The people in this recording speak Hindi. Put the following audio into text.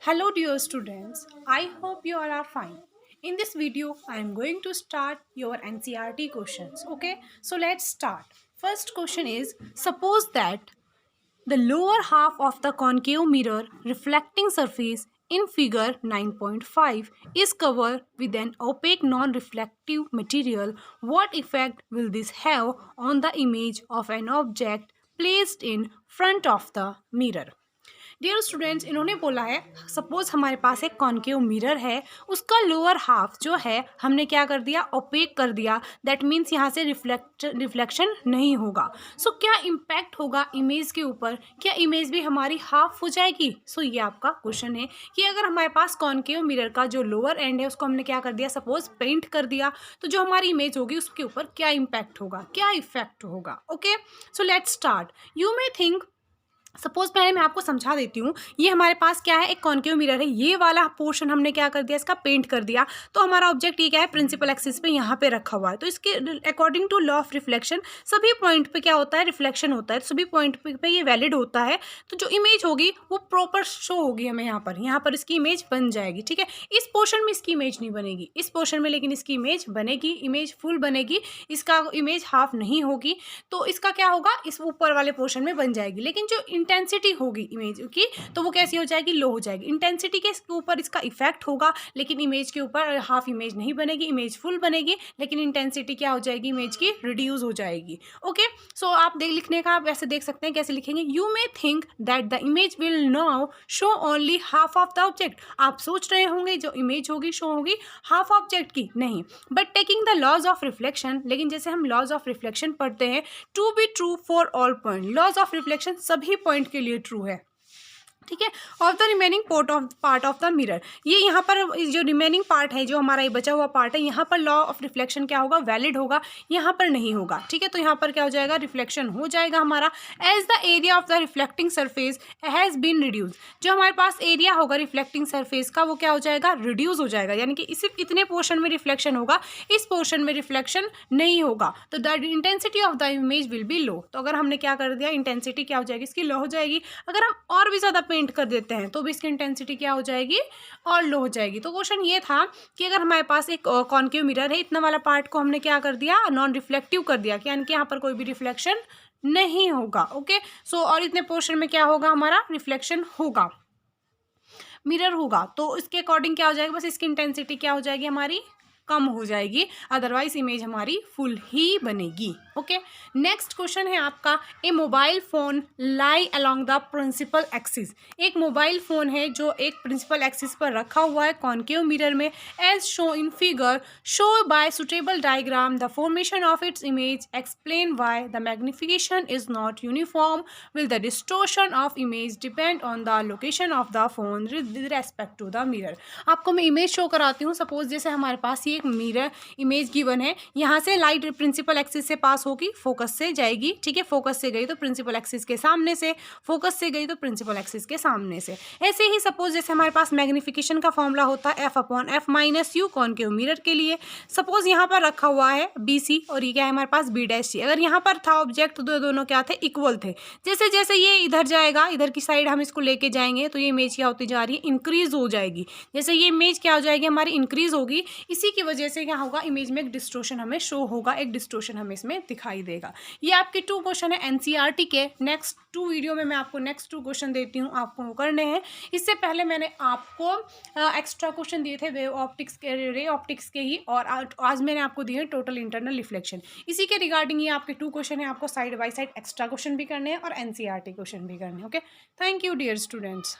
Hello dear students, I hope you all are fine. In this video, I am going to start your NCRT questions. Okay, so let's start. First question is, suppose that the lower half of the concave mirror reflecting surface in figure 9.5 is covered with an opaque non-reflective material. What effect will this have on the image of an object placed in front of the mirror? Dear students, इन्होंने बोला है सपोज हमारे पास एक कॉन्केव मिरर है, उसका लोअर हाफ जो है हमने क्या कर दिया, ओपेक कर दिया। दैट मीन्स यहाँ से रिफ्लेक्शन नहीं होगा। सो क्या इम्पैक्ट होगा इमेज के ऊपर? क्या इमेज भी हमारी हाफ हो जाएगी? सो ये आपका क्वेश्चन है कि अगर हमारे पास कॉन्केव मिरर का जो लोअर एंड है उसको हमने क्या कर दिया, सपोज पेंट कर दिया, तो जो हमारी इमेज होगी उसके ऊपर क्या इम्पैक्ट होगा, क्या इफेक्ट होगा? Okay, so let's start. You may think, suppose पहले मैं आपको समझा देती हूँ। ये हमारे पास क्या है, एक कॉन्केव मिरर है। ये वाला पोर्शन हमने क्या कर दिया, इसका पेंट कर दिया। तो हमारा ऑब्जेक्ट ये क्या है, प्रिंसिपल एक्सिस पे यहाँ पे रखा हुआ है। तो इसके according to law of reflection सभी पॉइंट पे क्या होता है, रिफ्लेक्शन होता है। तो सभी पॉइंट पे ये वैलिड होता है। तो जो इमेज होगी वो प्रॉपर शो होगी हमें यहाँ पर इसकी इमेज बन जाएगी। ठीक है, इस पोर्शन में इसकी इमेज नहीं बनेगी, इस पोर्शन में लेकिन इसकी इमेज बनेगी, इमेज फुल बनेगी, इसका इमेज हाफ नहीं होगी। तो इसका क्या होगा, इस ऊपर वाले पोर्शन में बन जाएगी। लेकिन जो इंटेंसिटी होगी इमेज की, तो वो कैसी हो जाएगी, लो हो जाएगी। इंटेंसिटी के ऊपर इसका इफेक्ट होगा, लेकिन इमेज के ऊपर हाफ इमेज नहीं बनेगी, इमेज फुल बनेगी, लेकिन इंटेंसिटी क्या हो जाएगी, इमेज की रिड्यूस हो जाएगी। ओके, सो आप लिखने का आप ऐसे देख सकते हैं, कैसे लिखेंगे, you may think that the image will now show only half of the object. आप सोच रहे होंगे जो इमेज होगी शो होगी हाफ ऑब्जेक्ट की, नहीं, but taking the laws of reflection, लेकिन जैसे हम लॉज ऑफ रिफ्लेक्शन पढ़ते हैं, to be true for all point, laws of reflection सभी पॉइंट के लिए ट्रू है। ठीक है, of the remaining part of the mirror, ये यहाँ पर जो रिमेनिंग पार्ट है, जो हमारा ये बचा हुआ पार्ट है, यहाँ पर लॉ ऑफ रिफ्लेक्शन क्या होगा, वैलिड होगा, यहाँ पर नहीं होगा। ठीक है, तो यहाँ पर क्या हो जाएगा, रिफ्लेक्शन हो जाएगा हमारा। As the area of the reflecting surface has been reduce, जो हमारे पास एरिया होगा रिफ्लेक्टिंग सरफेस का वो क्या हो जाएगा, रिड्यूस हो जाएगा। यानी कि सिर्फ इतने पोर्शन में रिफ्लेक्शन होगा, इस पोर्शन में रिफ्लेक्शन नहीं होगा। तो the intensity of the image will be low. तो अगर हमने क्या कर दिया, इंटेंसिटी क्या हो जाएगी, इसकी लो हो जाएगी। अगर हम और भी ज़्यादा पेंट कर देते हैं तो भी इसकी इंटेंसिटी क्या हो जाएगी, और लो हो जाएगी। तो क्वेश्चन ये था कि अगर हमारे पास एक कॉन्केव मिरर है, इतना वाला पार्ट को हमने क्या कर दिया, नॉन रिफ्लेक्टिव कर दिया, यानी कि यहाँ पर कोई भी रिफ्लेक्शन नहीं होगा। ओके, सो और इतने पोर्शन में क्या होगा, हमारा रिफ्लेक्शन होगा, मिरर होगा। तो इसके अकॉर्डिंग क्या हो जाएगा, बस इसकी इंटेंसिटी क्या हो जाएगी, हमारी कम हो जाएगी, अदरवाइज इमेज हमारी फुल ही बनेगी। ओके, नेक्स्ट क्वेश्चन है आपका, a mobile phone lie along the principal axis. एक मोबाइल फोन है जो एक प्रिंसिपल एक्सिस पर रखा हुआ है कॉन्केव मिरर में, as show in figure, show by suitable diagram the formation of its image, explain why the magnification is not uniform, will the distortion of image depend on the location of the phone with respect to the mirror. आपको मैं इमेज शो कराती हूँ। सपोज जैसे हमारे पास ये एक मिरर इमेज गिवन है, यहाँ से लाइट प्रिंसिपल एक्सिस से पास होगी, फोकस से जाएगी। ठीक है, फोकस से गई तो प्रिंसिपल एक्सिस के सामने से, फोकस से गई तो प्रिंसिपल एक्सिस के सामने से। ऐसे ही सपोज जैसे हमारे पास मैग्निफिकेशन का फॉर्मूला होता है F/F-U कॉन्केव मिरर के लिए। सपोज यहाँ पर रखा हुआ है BC और ये क्या है हमारे पास B'। अगर यहाँ पर था ऑब्जेक्ट तो दोनों क्या थे, इक्वल थे। जैसे जैसे ये इधर जाएगा, इधर की साइड हम इसको लेके जाएंगे, तो ये इमेज क्या होती जा रही है, इंक्रीज हो जाएगी। जैसे ये इमेज क्या हो जाएगी हमारी, इंक्रीज होगी। इसी की वजह से क्या होगा, इमेज में एक डिस्टोर्शन हमें शो होगा, एक डिस्टोर्शन हमें इसमें दिखाई देगा। ये आपके 2 क्वेश्चन है NCERT के। नेक्स्ट 2 वीडियो में मैं आपको नेक्स्ट 2 क्वेश्चन देती हूँ, आपको वो करने हैं। इससे पहले मैंने आपको एक्स्ट्रा क्वेश्चन दिए थे वेव ऑप्टिक्स के, रे ऑप्टिक्स के ही, और आज मैंने आपको दिए टोटल इंटरनल रिफ्लेक्शन। इसी के रिगार्डिंग ये आपके 2 क्वेश्चन है, आपको side by side extra question भी करने हैं और NCERT क्वेश्चन भी करने हैं। Okay, thank you dear students.